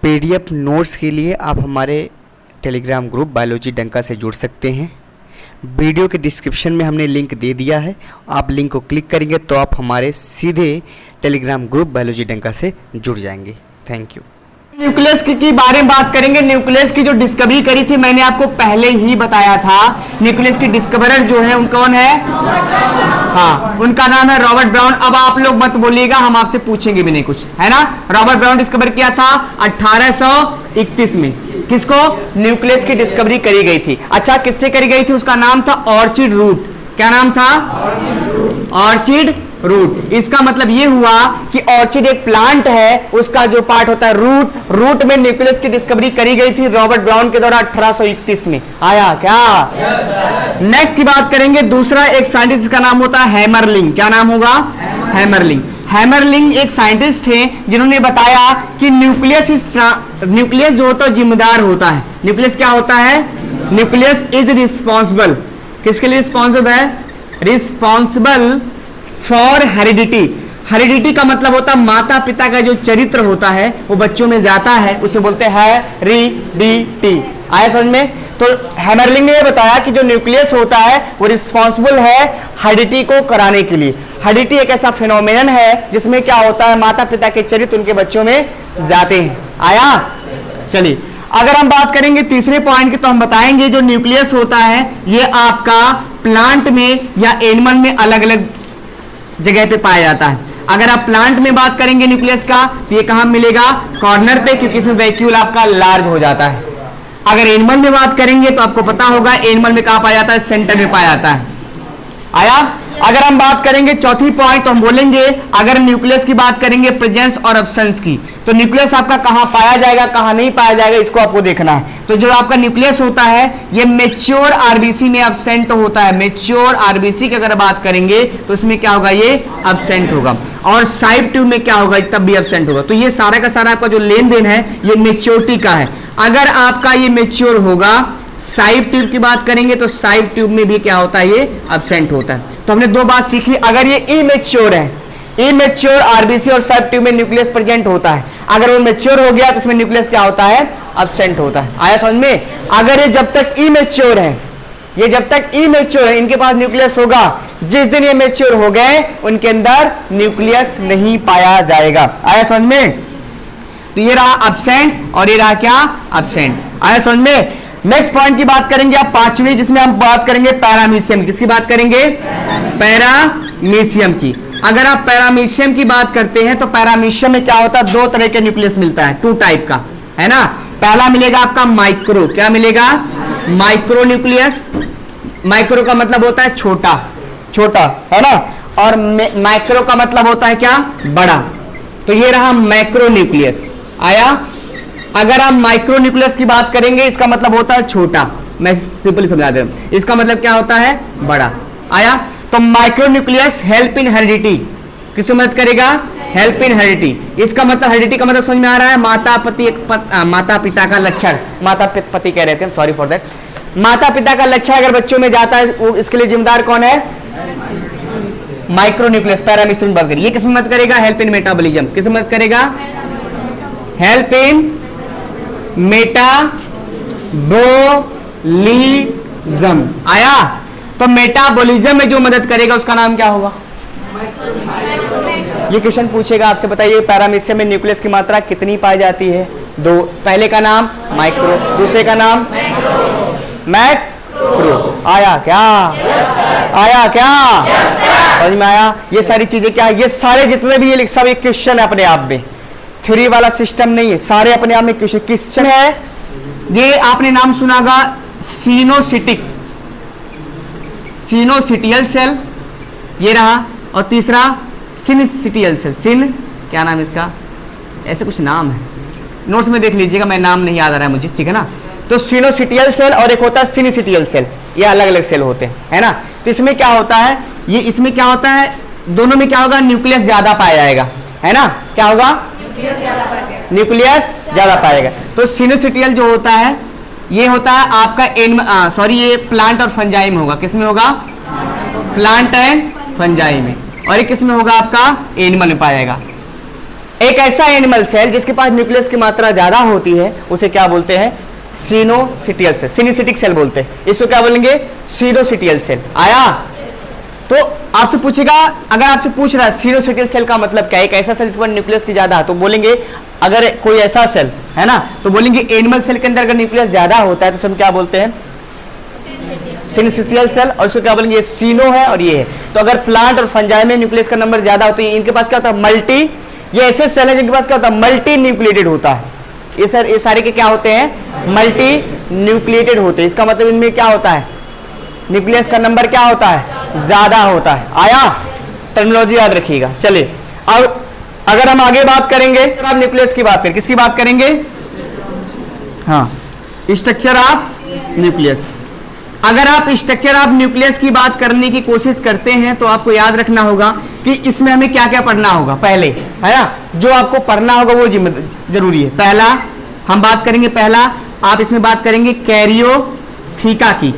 PDF notes के लिए आप हमारे टेलीग्राम ग्रुप बायोलॉजी डंका से जुड़ सकते हैं। वीडियो के डिस्क्रिप्शन में हमने लिंक दे दिया है, आप लिंक को क्लिक करेंगे तो आप हमारे सीधे टेलीग्राम ग्रुप बायोलॉजी डंका से जुड़ जाएंगे। Thank you. न्यूक्लियस की बारे में बात करेंगे। न्यूक्लियस की जो डिस्कवरी करी थी मैंने आपको पहले ही बताया था। न्यूक्लियस की डिस्कवरर जो है उन कौन है? हाँ, उनका नाम है रॉबर्ट ब्राउन। अब आप लोग मत बोलिएगा, हम आपसे पूछेंगे भी नहीं कुछ, है ना। रॉबर्ट ब्राउन डिस्कवर किया था 1831 में। किसको? न्यूक्लियस की डिस्कवरी करी गई थी। अच्छा, किससे करी गई थी? उसका नाम था ऑर्चिड रूट। क्या नाम था? Orchid root. इसका मतलब ये हुआ कि ऑर्चिड एक प्लांट है, उसका जो पार्ट होता है रूट में न्यूक्लियस की डिस्कवरी करी गई थी रॉबर्ट ब्राउन के द्वारा 1831 में। आया क्या? नेक्स्ट की बात करेंगे। दूसरा एक साइंटिस्ट का नाम होता है हैमरलिंग। क्या नाम होगा? हैमरलिंग एक साइंटिस्ट थे जिन्होंने बताया कि न्यूक्लियस जो होता है जिम्मेदार होता है। न्यूक्लियस क्या होता है? Nucleus is responsible. किसके लिए रिस्पॉन्सिबल है? रिस्पॉन्सिबल फॉर हेरिडिटी का मतलब होता है माता पिता का जो चरित्र होता है वो बच्चों में जाता है, उसे बोलते हैं हेरिडिटी। आया समझ में? तो हैमरलिंग ने ये बताया कि जो न्यूक्लियस होता है वो रिस्पॉन्सिबल है हेरिडिटी को कराने के लिए। हेरिडिटी एक ऐसा फिनोमेनन है जिसमें क्या होता है, माता पिता के चरित्र उनके बच्चों में जाते हैं। आया? चलिए, अगर हम बात करेंगे तीसरे पॉइंट की तो हम बताएंगे जो न्यूक्लियस होता है ये आपका प्लांट में या एनिमल में अलग अलग जगह पे पाया जाता है। अगर आप प्लांट में बात करेंगे न्यूक्लियस का तो ये कहां मिलेगा? कॉर्नर पे, क्योंकि इसमें वैक्यूल आपका लार्ज हो जाता है। अगर एनिमल में बात करेंगे तो आपको पता होगा एनिमल में कहां पाया जाता है? सेंटर में पाया जाता है। आया? अगर हम बात करेंगे चौथी पॉइंट तो हम बोलेंगे अगर न्यूक्लियस की बात करेंगे प्रेजेंस और एब्सेंस की, तो न्यूक्लियस आपका कहां पाया जाएगा कहां नहीं पाया जाएगा इसको आपको देखना है। तो जो आपका न्यूक्लियस होता है ये मेच्योर आरबीसी में एब्सेंट होता है। मेच्योर आरबीसी की अगर बात करेंगे तो इसमें क्या होगा? ये एब्सेंट होगा। और साइड ट्यूब में क्या होगा? तब भी एब्सेंट होगा। तो ये सारा का सारा आपका जो लेन देन है ये मेच्योरिटी का है। अगर आपका ये मेच्योर होगा, साइड ट्यूब की बात करेंगे तो साइड ट्यूब में भी क्या होता है? ये एब्सेंट होता है। तो हमने दो बात सीखी। अगर ये इमेच्योर है, इमेच्योर आरबीसी और साइड ट्यूब में न्यूक्लियस प्रेजेंट होता है। अगर वो मेच्योर हो गया तो उसमें न्यूक्लियस क्या होता है? एब्सेंट होता है। आया समझ में? अगर ये जब तक इमेच्योर है, ये जब तक इमेच्योर है इनके पास न्यूक्लियस होगा। जिस दिन ये मेच्योर हो गए उनके अंदर न्यूक्लियस नहीं पाया जाएगा। आया समझ में? तो ये रहा एब्सेंट और ये रहा क्या? एब्सेंट। आया समझ में? नेक्स्ट पॉइंट की बात करेंगे आप पांचवी, जिसमें हम बात करेंगे पैरामीशियम। किसकी बात करेंगे? पैरामीशियम की। अगर आप पैरामीशियम की बात करते हैं तो पैरामीशियम में क्या होता है? दो तरह के न्यूक्लियस मिलता है, टू टाइप का, है ना। पहला मिलेगा आपका माइक्रो। क्या मिलेगा? Micro nucleus. माइक्रो का मतलब होता है छोटा, छोटा, है ना। और माइक्रो का मतलब होता है क्या? बड़ा। तो ये रहा मैक्रो न्यूक्लियस। आया? अगर आप माइक्रो न्यूक्लियस की बात करेंगे इसका मतलब होता है छोटा। मैं सिंपली समझा दे रहा हूं, इसका मतलब क्या होता है? बड़ा। आया? तो micro nucleus help in heredity. किसकी मदद करेगा? Help in heredity. इसका मतलब हेरिडिटी का मतलब समझ में आ रहा है? माता पिता का लक्षण, माता पति कह रहे थे, सॉरी फॉर दैट। माता पिता का लक्षण अगर बच्चों में जाता है वो इसके लिए जिम्मेदार कौन है? Micro nucleus. पैरामीशियम बात करिए, ये किसमें मदद करेगा? Help in metabolism. किसमें मदद करेगा? Help in metabolism. आया? तो मेटाबॉलिज्म में जो मदद करेगा उसका नाम क्या होगा? ये क्वेश्चन पूछेगा आपसे, बताइए पैरामीशियम में न्यूक्लियस की मात्रा कितनी पाई जाती है? दो। पहले का नाम माइक्रो, दूसरे का नाम मैक्रो। आया क्या? आया क्या? समझ में आया? ये सारी चीजें क्या है? ये सारे जितने भी ये सब एक क्वेश्चन है अपने आप में, थ्योरी वाला सिस्टम नहीं है, सारे अपने आप में क्वेश्चन है। ये आपने नाम सुनागा सिनोसिटियल सेल, ये रहा। और तीसरा सिनसिटियल सेल। सिन क्या नाम है इसका? ऐसे कुछ नाम है, नोट्स में देख लीजिएगा, मैं नाम नहीं याद आ रहा है मुझे, ठीक है ना। तो सिनोसिटियल सेल और एक होता है सिनसिटियल सेल, ये अलग अलग सेल होते हैं, है ना। तो इसमें क्या होता है? ये इसमें क्या होता है? दोनों में क्या होगा? न्यूक्लियस ज्यादा पाया जाएगा, है ना। क्या होगा? न्यूक्लियस ज्यादा पाएगा। तो सिनोसिटियल जो होता है ये होता है आपका ये प्लांट और फंजाई में होगा। किसमें होगा? प्लांट एंड फंजाई में। और ये किसमें होगा? आपका एनिमल में पाया जाएगा। एक ऐसा एनिमल सेल जिसके पास न्यूक्लियस की मात्रा ज्यादा होती है उसे क्या बोलते हैं? सिनोसिटियल सेल, सिनेसिटिक सेल बोलते हैं। इसको क्या बोलेंगे? सिनोसिटियल सेल। आया? तो आपसे पूछेगा, अगर आपसे पूछ रहा है सिनोसिटियल सेल का मतलब क्या है, एक ऐसा सेल जिसके पास न्यूक्लियस की ज्यादा है, तो बोलेंगे अगर कोई ऐसा सेल है ना, तो बोलेंगे एनिमल सेल के अंदर अगर न्यूक्लियस ज्यादा होता है तो हम क्या बोलते हैं? सिनेसिटियल सेल। और इसको क्या बोलेंगे? ये सीनो है और ये है। तो अगर प्लांट और फंजाई में न्यूक्लियस का नंबर ज्यादा होता है, इनके पास क्या होता है? मल्टी। ये ऐसे सेल है जिनके पास क्या होता है? मल्टी न्यूक्लिएटेड होता है। ये सारे के क्या होते हैं? मल्टी न्यूक्लिएटेड होते हैं। इसका मतलब इनमें क्या होता है? न्यूक्लियस का नंबर क्या होता है? ज्यादा होता है। आया? टर्मिनोलॉजी याद रखिएगा। चलिए अब अगर हम आगे बात करेंगे तो आप न्यूक्लियस की बात करें, किसकी बात करेंगे? हाँ, स्ट्रक्चर ऑफ न्यूक्लियस। अगर आप स्ट्रक्चर ऑफ न्यूक्लियस की बात करने की कोशिश करते हैं तो आपको याद रखना होगा कि इसमें हमें क्या क्या पढ़ना होगा पहले, है ना? जो आपको पढ़ना होगा वो जरूरी है। पहला हम बात करेंगे, पहला आप इसमें बात करेंगे कैरियोथीका की,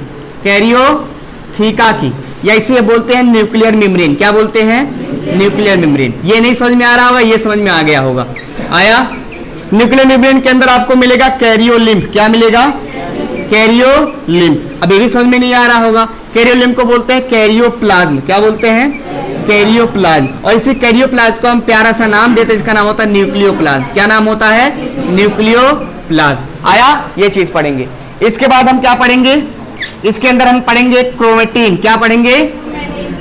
कैरियोथीका की, या इसे बोलते हैं न्यूक्लियर मेम्ब्रेन। क्या बोलते हैं? Nuclear membrane. ये नहीं समझ में आ रहा होगा, ये समझ में आ गया होगा। आया? न्यूक्लियर मेम्ब्रेन के अंदर आपको मिलेगा कैरियोलिम्फ। क्या मिलेगा? कैरियोलिम्फ। अब ये भी समझ में नहीं आ रहा होगा। कैरियोलिम्फ को बोलते हैं कैरियोप्लाज्म। क्या बोलते हैं? कैरियोप्लाज्म। और इसी कैरियोप्लाज्म को हम प्यारा सा नाम देते हैं, इसका नाम होता है न्यूक्लियोप्लाज्म। क्या नाम होता है? न्यूक्लियोप्लाज्म। आया? ये चीज पढ़ेंगे। इसके बाद हम क्या पढ़ेंगे? इसके अंदर हम पढ़ेंगे क्रोमेटिन। क्या पढ़ेंगे?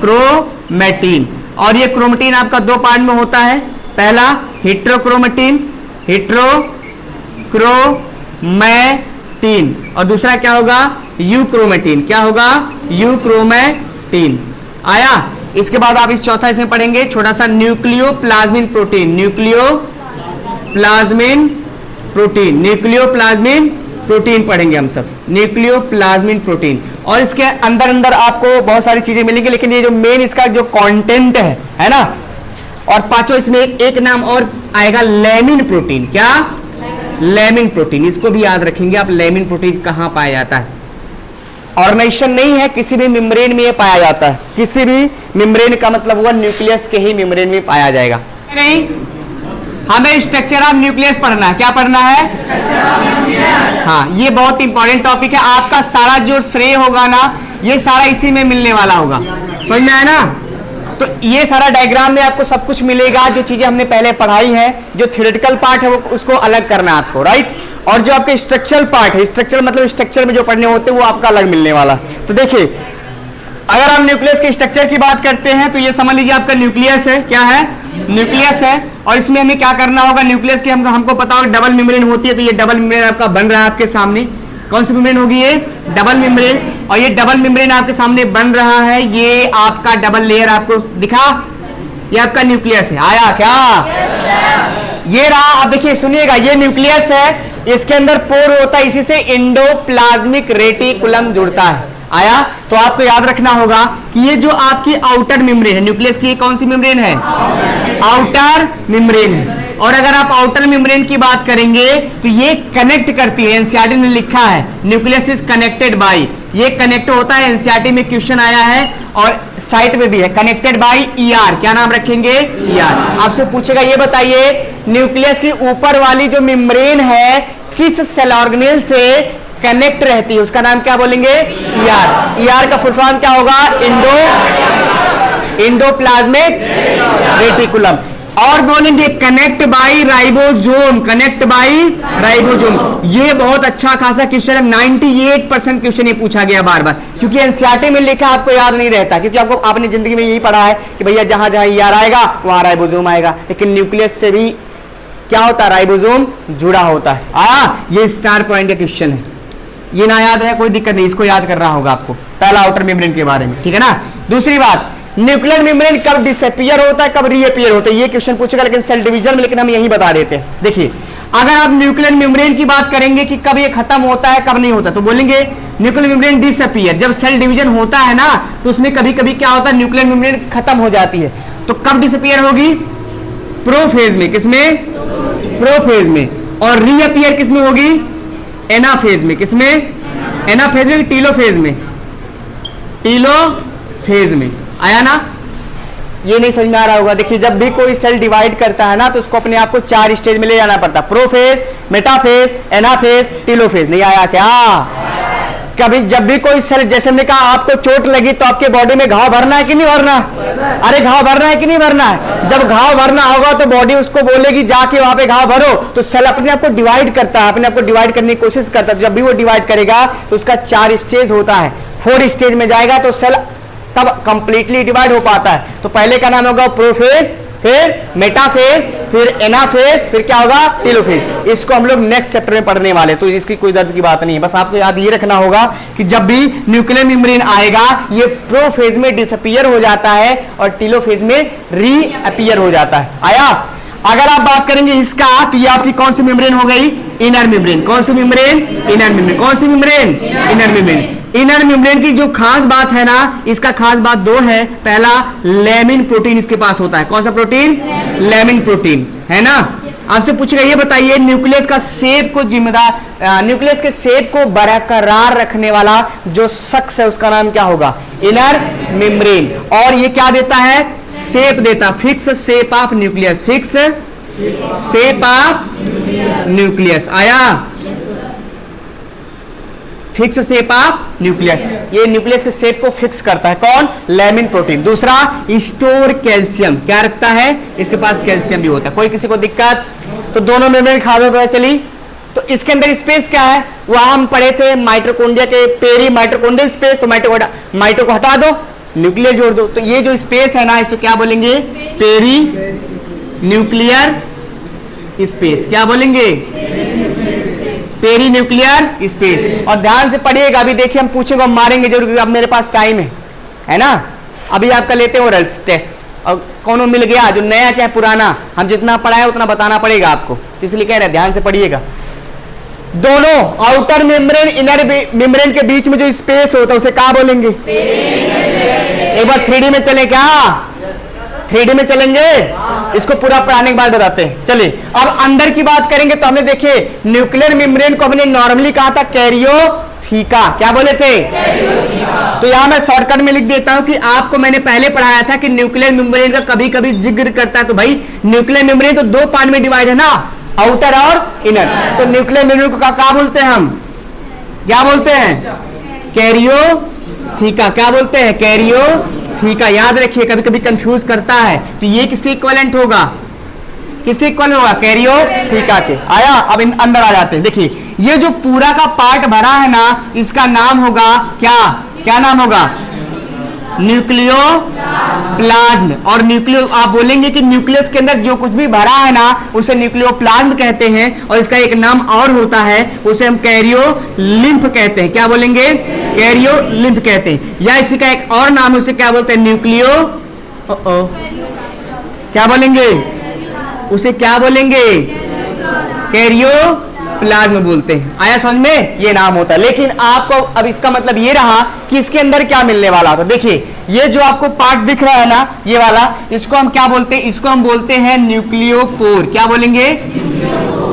क्रोमेटिन। और ये क्रोमेटिन आपका दो पार्ट में होता है। पहला हेट्रोक्रोमेटिन, हेट्रोक्रोमेटिन, और दूसरा क्या होगा? यूक्रोमेटिन। क्या होगा? यूक्रोमेटिन। आया? इसके बाद आप इस चौथा इसमें पढ़ेंगे छोटा सा न्यूक्लियोप्लाज्मिन प्रोटीन, न्यूक्लियोप्लाज्मिन प्रोटीन, न्यूक्लियोप्लाज्मिन प्रोटीन पढ़ेंगे हम सब, न्यूक्लियोप्लाज्मिन प्रोटीन। और इसके अंदर अंदर आपको बहुत सारी चीजें मिलेंगी, लेकिन ये जो मेन इसका जो कंटेंट है ना, और पांचों इसमें एक नाम और आएगा लैमिन प्रोटीन। क्या? Lamin protein. इसको भी याद रखेंगे आप, लैमिन प्रोटीन कहां पाया जाता है? ऑर्गेनाइजेशन नहीं है, किसी भी मेम्ब्रेन में ये पाया जाता है। किसी भी मेम्ब्रेन का मतलब हुआ न्यूक्लियस के ही मेम्ब्रेन में पाया जाएगा। नहीं, हमें स्ट्रक्चर ऑफ न्यूक्लियस पढ़ना है। क्या पढ़ना है? हाँ, ये बहुत इंपॉर्टेंट टॉपिक है। आपका सारा जो श्रेय होगा ना, ये सारा इसी में मिलने वाला होगा। समझ में आया ना? तो ये सारा डायग्राम में आपको सब कुछ मिलेगा। जो चीजें हमने पहले पढ़ाई है, जो थ्योरेटिकल पार्ट है वो उसको अलग करना है आपको, राइट? और जो आपके स्ट्रक्चरल पार्ट है, स्ट्रक्चर मतलब स्ट्रक्चर में जो पढ़ने होते हैं वो आपका अलग मिलने वाला। तो देखिए, अगर हम न्यूक्लियस के स्ट्रक्चर की बात करते हैं तो ये समझ लीजिए आपका न्यूक्लियस है। क्या है? न्यूक्लियस है। और इसमें हमें क्या करना होगा? न्यूक्लियस की हमको पता होगा डबल मेम्ब्रेन होती है, तो ये डबल मेम्ब्रेन आपका बन रहा है आपके सामने। कौन सी मेम्ब्रेन होगी? ये डबल मेम्ब्रेन। और ये डबल मेम्ब्रेन आपके सामने बन रहा है, ये आपका डबल लेयर आपको दिखा, ये आपका न्यूक्लियस है। आया क्या? ये रहा। अब देखिए सुनिएगा, ये न्यूक्लियस है, इसके अंदर पोर होता है, इसी से एंडोप्लाज्मिक रेटिकुलम जुड़ता है। आया? तो आपको याद रखना होगा कि ये जो आपकी आउटर मेम्ब्रेन है न्यूक्लियस की, कौन सी मेम्ब्रेन है? आउटर मेम्ब्रेन है। और अगर आप आउटर मेम्ब्रेन की बात करेंगे तो ये कनेक्ट करती है, एनसीईआरटी ने लिखा है न्यूक्लियस इज कनेक्टेड बाय, ये कनेक्ट होता है, एनसीईआरटी में क्वेश्चन आया है और साइट में भी है, कनेक्टेड बाय ईआर। क्या नाम रखेंगे? ईआर। आपसे पूछेगा ये बताइए न्यूक्लियस की ऊपर वाली जो मेम्ब्रेन है किस सेल ऑर्गेनेल से कनेक्ट रहती है, उसका नाम क्या बोलेंगे? ईआर। ईआर का फुल फॉर्म क्या होगा? Endoplasmic reticulum. और बोलेंगे connect by ribosome, connect by ribosome. ये बहुत अच्छा खासा क्वेश्चन है, 98% क्वेश्चन ये पूछा गया बार बार, क्योंकि एनसीईआरटी में लिखा आपको याद नहीं रहता, क्योंकि आपको आपने जिंदगी में यही पढ़ा है कि भैया जहां जहां ईआर आएगा वहां राइबोसोम आएगा, लेकिन न्यूक्लियस से भी क्या होता है? राइबोसोम जुड़ा होता है। ये स्टार पॉइंट का क्वेश्चन है, ये ना याद है कोई दिक्कत नहीं, इसको याद करना होगा आपको, पहला आउटर मेम्ब्रेन के बारे में, ठीक है ना? दूसरी बात, न्यूक्लियर मेम्ब्रेन कब डिसअपीयर होता है, कब रीअपीयर होता है, ये क्वेश्चन पूछेगा लेकिन सेल डिवीजन में, लेकिन हम यही बता देते हैं। देखिए, अगर आप न्यूक्लियर मेम्ब्रेन की बात करेंगे कि कब ये खत्म होता है कब नहीं होता, तो बोलेंगे न्यूक्लियर मेम्ब्रेन डिसअपीयर, जब सेल डिवीजन होता है ना तो उसमें कभी कभी क्या होता है, न्यूक्लियर मेम्ब्रेन खत्म हो जाती है। तो कब डिसअपीयर होगी? प्रोफेज में। किसमें? प्रोफेज में। और रीअपीयर किसमें होगी? एनाफेज में। किसमें? एनाफेज में, टीलोफेज में, टीलोफेज में। आया ना? ये नहीं समझ में आ रहा होगा। देखिए जब भी कोई सेल डिवाइड करता है ना तो उसको अपने आप को 4 स्टेज में ले जाना पड़ता है, प्रोफेज, मेटाफेज, एनाफेज, टेलोफेज। नहीं आया क्या? कभी जब भी कोई सेल, जैसे हमने कहा आपको चोट लगी तो आपके बॉडी में घाव भरना है कि नहीं भरना? अरे घाव भरना है कि नहीं भरना है? जब घाव भरना होगा तो बॉडी उसको बोलेगी जाके वहां पे घाव भरो, तो सेल अपने आप को डिवाइड करता है, अपने आप को डिवाइड करने की कोशिश करता है। जब भी वो डिवाइड करेगा तो उसका 4 स्टेज होता है, 4 स्टेज में जाएगा तो सेल तब कंप्लीटली डिवाइड हो पाता है। तो पहले का नाम होगा प्रोफेज, फिर मेटाफेज, फिर एनाफेज, फिर क्या होगा? टेलोफेज। इसको हम लोग नेक्स्ट चैप्टर में पढ़ने वाले, तो इसकी कोई दर्द की बात नहीं है। बस आपको याद ये रखना होगा कि जब भी न्यूक्लियर मेम्ब्रेन आएगा ये प्रोफेज में डिसअपीयर हो जाता है और टेलोफेज में रीअपीयर हो जाता है। आया? अगर आप बात करेंगे इसका तो ये आपकी कौन सी मेम्ब्रेन हो गई? Inner membrane. कौन सी मेम्ब्रेन? Inner membrane. कौन सी membrane? Inner membrane. Inner membrane की जो खास बात है ना, इसका खास बात 2 है। पहला, लैमिन प्रोटीन इसके पास होता है। कौन सा प्रोटीन? लैमिन प्रोटीन, है ना। आपसे पूछेगा ये बताइए न्यूक्लियस का शेप को जिम्मेदार, न्यूक्लियस के शेप को बरकरार रखने वाला जो शख्स है उसका नाम क्या होगा? Inner membrane. और ये क्या देता है? शेप देता, fix shape of nucleus, fix shape of nucleus. आया? फिक्स शेप ऑफ न्यूक्लियस, ये न्यूक्लियस के शेप को फिक्स करता है। कौन? Lamin protein. दूसरा, स्टोर कैल्शियम, क्या रखता है? इसके पास कैल्शियम भी होता है। कोई किसी को दिक्कत? तो दोनों मेम्ब्रेन खावे पता चली। तो इसके अंदर स्पेस क्या है? वहां हम पढ़े थे माइटोकॉन्ड्रिया के पेरी माइटोकॉन्ड्रियल स्पेस, तो माइटो को हटा दो, न्यूक्लियर जोड़ दो, तो ये जो स्पेस है ना इसको क्या बोलेंगे? Perinuclear space. क्या बोलेंगे? Perinuclear space. और ध्यान से पढ़िएगा, अभी देखिए हम पूछेंगे, हम मारेंगे जरूर, अब मेरे पास टाइम है ना। अभी आपका लेते हैं ओरल टेस्ट, और कौन मिल गया जो नया चाहे पुराना, हम जितना पढ़ा है उतना बताना पड़ेगा आपको, इसलिए कह रहे हैं ध्यान से पढ़िएगा। दोनों आउटर मेम्ब्रेन इनर मेम्ब्रेन के बीच में जो स्पेस होता है उसे क्या बोलेंगे? एक बार 3D में चले क्या? 3D में चलेंगे? इसको पूरा पढ़ाने के बाद बताते हैं। चलिए अब अंदर की बात करेंगे तो हमने देखे न्यूक्लियर मेम्ब्रेन को हमने नॉर्मली कहा था कैरियोथीका। क्या बोले थे? तो यहां मैं शॉर्टकट में लिख देता हूं कि आपको मैंने पहले पढ़ाया था कि न्यूक्लियर मेम्ब्रेन का कभी कभी जिक्र करता है। तो भाई न्यूक्लियर मेम्ब्रेन तो 2 पार्ट में डिवाइड है ना, आउटर और इनर। तो न्यूक्लियर मेम्ब्रेन को क्या बोलते हैं हम? क्या बोलते हैं? कैरियोथीका। क्या बोलते हैं? कैरियोथीका। याद रखिए, कभी कभी कंफ्यूज करता है, तो ये किसके इक्विवेलेंट होगा? किसके इक्विवेलेंट होगा? कैरियोथीका के। आया? अब अंदर आ जाते हैं। देखिए ये जो पूरा का पार्ट भरा है ना, इसका नाम होगा क्या? क्या नाम होगा? न्यूक्लियोप्लाज्म। और न्यूक्लियो, आप बोलेंगे कि न्यूक्लियस के अंदर जो कुछ भी भरा है ना उसे न्यूक्लियोप्लाज्म कहते हैं, और इसका एक नाम और होता है, उसे हम कैरियोलिम्फ कहते हैं। क्या बोलेंगे? कैरियोलिम्फ कहते हैं। या इसी का एक और नाम है, उसे क्या बोलते हैं? न्यूक्लियो, क्या बोलेंगे उसे? क्या बोलेंगे? कैरियोप्लाज्म बोलते हैं। आया समझ में? ये नाम होता है। लेकिन आपको अब इसका मतलब ये रहा कि इसके अंदर क्या मिलने वाला था। देखिए ये जो आपको पार्ट दिख रहा है ना, ये वाला, इसको हम क्या बोलते हैं? इसको हम बोलते हैं न्यूक्लियोपोर। क्या बोलेंगे?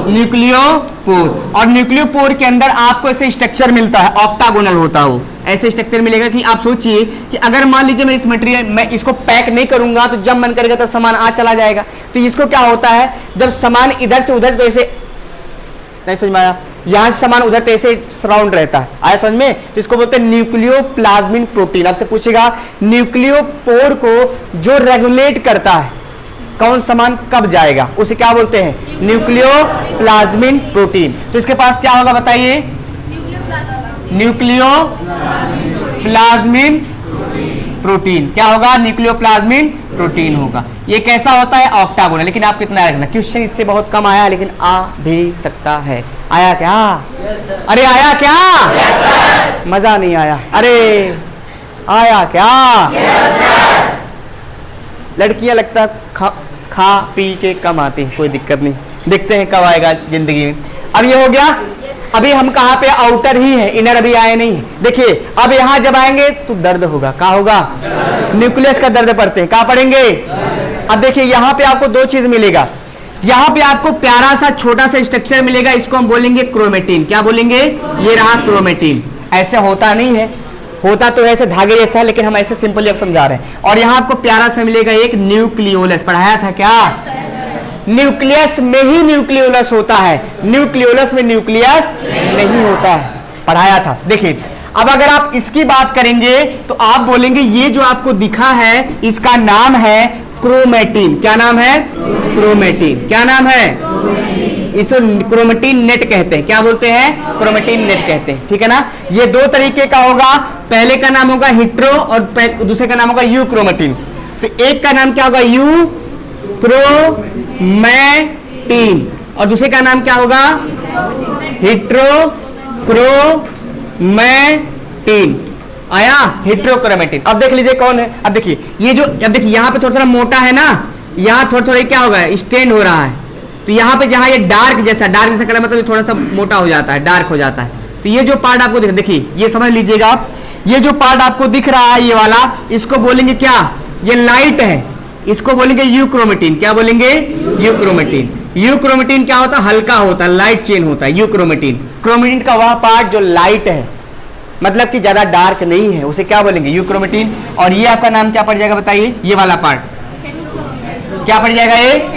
न्यूक्लियोपोर। और न्यूक्लियोपोर के अंदर आपको ऐसे स्ट्रक्चर मिलता है, ऑक्टागोनल होता हो, ऐसे स्ट्रक्चर मिलेगा कि आप सोचिए कि अगर मान लीजिए मैं इस मटेरियल, मैं इसको पैक नहीं करूंगा तो जब मन करेगा तब सामान आ चला जाएगा। तो इसको क्या होता है, जब सामान इधर से उधर, जैसे नहीं समझ में आया, यहां से सामान उधर ऐसे सराउंड रहता है। आया समझ में? तो इसको बोलते हैं न्यूक्लियोप्लाज्मिक प्रोटीन। आपसे पूछेगा न्यूक्लियोपोर को जो रेगुलेट करता है कौन सामान कब जाएगा, उसे क्या बोलते हैं? Nucleoplasmic protein. तो इसके पास क्या होगा बताइए? Nucleoplasmic protein. क्या होगा? न्यूक्लियोप्लाज्मिक प्रोटीन होगा। ये कैसा होता है? ऑक्टागोनल। लेकिन आप कितना रखना, क्वेश्चन इससे बहुत कम आया लेकिन आ भी सकता है। आया क्या? अरे आया क्या? मजा नहीं आया? अरे आया क्या? लड़कियां लगता खा पी के कम आती हैं, कोई दिक्कत नहीं, देखते हैं कब आएगा जिंदगी में। अब ये हो गया। अभी हम कहाँ पे? आउटर ही है, इनर अभी आए नहीं है। देखिए अब यहां जब आएंगे तो दर्द होगा। क्या होगा? न्यूक्लियस का दर्द पड़ते हैं। कहाँ पड़ेंगे? अब देखिए यहां पे आपको 2 चीज मिलेगा। यहां पे आपको प्यारा सा छोटा सा स्ट्रक्चर मिलेगा, इसको हम बोलेंगे क्रोमेटिन। क्या बोलेंगे? ये रहा क्रोमेटिन। ऐसे होता नहीं है, होता तो ऐसे धागे जैसा है, लेकिन हम ऐसे सिंपली अब समझा रहे हैं। और यहाँ आपको प्यारा सा मिलेगा एक न्यूक्लियोलस, पढ़ाया था क्या? न्यूक्लियस में ही न्यूक्लियोलस होता है, न्यूक्लियोलस में न्यूक्लियस नहीं होता है, पढ़ाया था। देखिए अब अगर आप इसकी बात करेंगे तो आप बोलेंगे ये जो आपको दिखा है इसका नाम है क्रोमेटिन। क्या नाम है? क्रोमेटिन। क्या नाम है? इसको क्रोमेटिन नेट कहते हैं। क्या बोलते हैं? क्रोमेटिन नेट कहते हैं, ठीक है ना। ये दो तरीके का होगा, पहले का नाम होगा हिट्रो और दूसरे का नाम होगा यू क्रोमेटिन। तो एक का नाम क्या होगा? यू क्रोमेटिन और दूसरे का नाम क्या होगा? Hetero chromatin. आया? हिट्रोक्रोमेटिन। अब देख लीजिए कौन है। अब देखिए ये जो, अब देखिए यहाँ पे थोड़ा थोड़ा मोटा है ना, यहाँ थोड़ा थोड़ा क्या होगा? स्टेन हो रहा है। तो यहाँ पे जहाँ ये डार्क जैसा कलर मतलब थोड़ा सा मोटा हो जाता है, डार्क हो जाता है। तो ये जो पार्ट आपको देखिए, ये समझ लीजिएगा आप, ये जो पार्ट आपको दिख रहा है ये वाला, इसको बोलेंगे क्या? ये लाइट है, इसको बोलेंगे यूक्रोमेटिन। क्या बोलेंगे? यूक्रोमेटिन। यूक्रोमेटिन क्या होता है? हल्का होता है, लाइट चेन होता है यूक्रोमेटिन। क्रोमेटिन का वह पार्ट जो लाइट है, मतलब कि ज्यादा डार्क नहीं है, उसे क्या बोलेंगे? यूक्रोमेटिन। और ये आपका नाम क्या पड़ जाएगा बताइए? ये वाला पार्ट क्या पड़ जाएगा? ये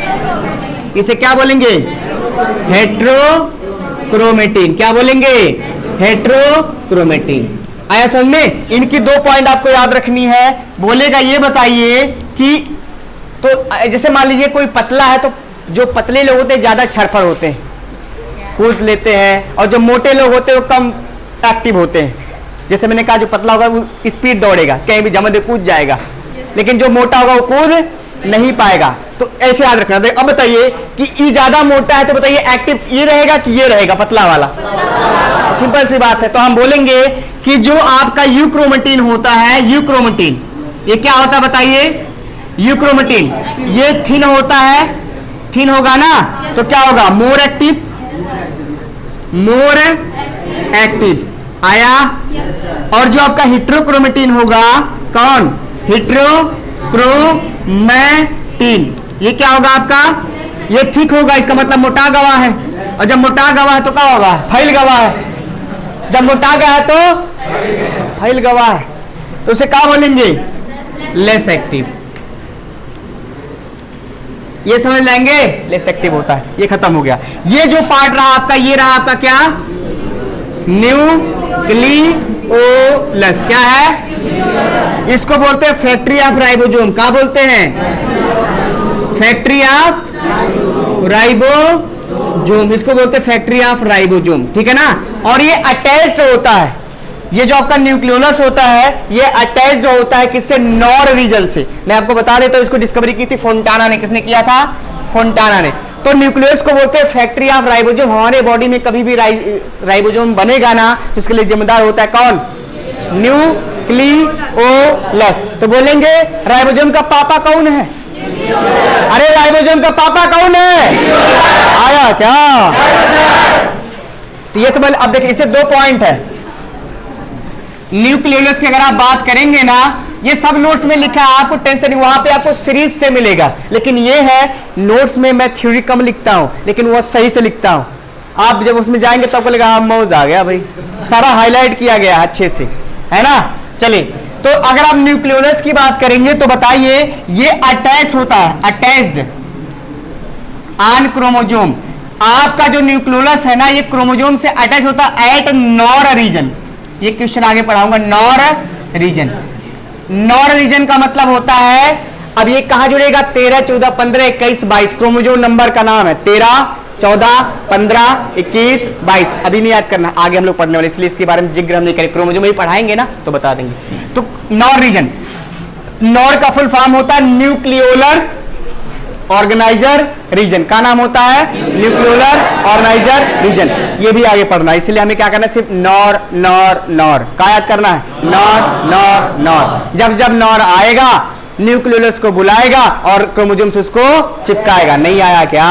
इसे क्या बोलेंगे? हेट्रोक्रोमेटिन। क्या बोलेंगे? हेट्रोक्रोमेटिन। आया समझ में? इनकी दो पॉइंट आपको याद रखनी है। बोलेगा ये बताइए कि, तो जैसे मान लीजिए कोई पतला है, तो जो पतले लोग होते हैं ज्यादा छरफर होते हैं, कूद लेते हैं, और जो मोटे लोग होते हैं वो कम एक्टिव होते हैं। जैसे मैंने कहा जो पतला होगा वो स्पीड दौड़ेगा, कहीं भी जमा दे कूद जाएगा, लेकिन जो मोटा होगा वो कूद नहीं पाएगा। तो ऐसे याद रखना। अब बताइए कि ई ज्यादा मोटा है तो बताइए एक्टिव ये रहेगा कि ये रहेगा पतला वाला? सिंपल सी बात है। तो हम बोलेंगे कि जो आपका यूक्रोमेटिन होता है, यूक्रोमेटिन ये क्या होता है बताइए? यूक्रोमेटिन ये थिन होता है, थिन होगा ना, तो क्या होगा? More active. More active. आया? और जो आपका हिट्रोक्रोमेटिन होगा, कौन? हिट्रोक्रोमेटिन ये क्या होगा आपका? ये थिक होगा, इसका मतलब मोटा गवा है। और जब मोटा गवा है तो क्या होगा? फैल गवा है। जब मोटा गया है तो फैल गवा है, तो उसे क्या बोलेंगे? Less active. ये समझ लेंगे? लेस एक्टिव होता है। ये खत्म हो गया। ये जो पार्ट रहा आपका, ये रहा आपका क्या? न्यूक्लियोलस। क्या है? इसको बोलते हैं फैक्ट्री ऑफ राइबोसोम। क्या बोलते हैं? Factory of ribosome. इसको बोलते हैं फैक्ट्री ऑफ राइबोसोम, ठीक है ना। और ये अटैच्ड होता है, ये जो आपका न्यूक्लियोलस होता है ये अटैच्ड होता है किससे? नॉर रीजन से। मैं आपको बता देता हूं, इसको डिस्कवरी की थी फोंटाना ने। किसने किया था? फोंटाना ने। तो न्यूक्लियस को बोलते हैं फैक्ट्री ऑफ राइबोसोम। हमारे बॉडी में कभी भी राइबोसोम बनेगा ना, तो उसके लिए जिम्मेदार होता है कौन? न्यूक्लियोलस। तो बोलेंगे राइबोसोम का पापा कौन है? अरे राइबोसोम का पापा कौन है? आया क्या? तो ये समझ। अब देखिए इससे दो पॉइंट है। न्यूक्लियोलस की अगर आप बात करेंगे ना, ये सब नोट्स में लिखा है, आपको टेंशन नहीं, वहां पे आपको सीरीज से मिलेगा। लेकिन ये है नोट्स में मैं थ्योरी कम लिखता हूं, लेकिन वो सही से लिखता हूं। आप जब उसमें जाएंगे तब बोलेगा हाँ मौज आ गया भाई, सारा हाईलाइट किया गया अच्छे से, है ना। चलिए, तो अगर आप न्यूक्लियोलस की बात करेंगे तो बताइए ये अटैच होता है, अटैच्ड ऑन क्रोमोसोम। आपका जो न्यूक्लियोलस है ना, ये क्रोमोसोम से अटैच होता है एट नॉर रीजन। ये क्वेश्चन आगे पढ़ाऊंगा। नॉर रीजन, नॉर रीजन का मतलब होता है, अब ये कहां जुड़ेगा? 13, 14, 15, 21, 22 क्रोमोसोम नंबर का नाम है। 13, 14, 15, 21, 22 अभी नहीं याद करना, आगे हम लोग पढ़ने वाले, इसलिए इसके बारे में जिक्र हम नहीं करें। क्रोमोसोम ही पढ़ाएंगे ना तो बता देंगे। तो नॉर रीजन, नॉर का फुल फॉर्म होता है न्यूक्लियोलर ऑर्गेनाइजर रीजन। का नाम होता है न्यूक्लियोलर ऑर्गेनाइजर रीजन। ये भी आगे पढ़ना है, इसलिए हमें क्या करना है? सिर्फ नॉर नॉर नॉर का याद करना है। Nor nor nor. जब जब नॉर आएगा न्यूक्लियोलस को बुलाएगा और क्रोमोसोम से उसको चिपकाएगा। नहीं आया क्या?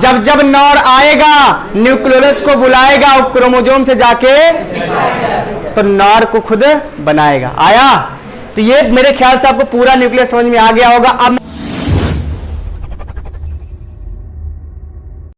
जब जब नॉर आएगा न्यूक्लियोलस को बुलाएगा और क्रोमोसोम से जाके तो नॉर को खुद बनाएगा। आया? तो ये मेरे ख्याल से आपको पूरा न्यूक्लियस समझ में आ गया होगा। अब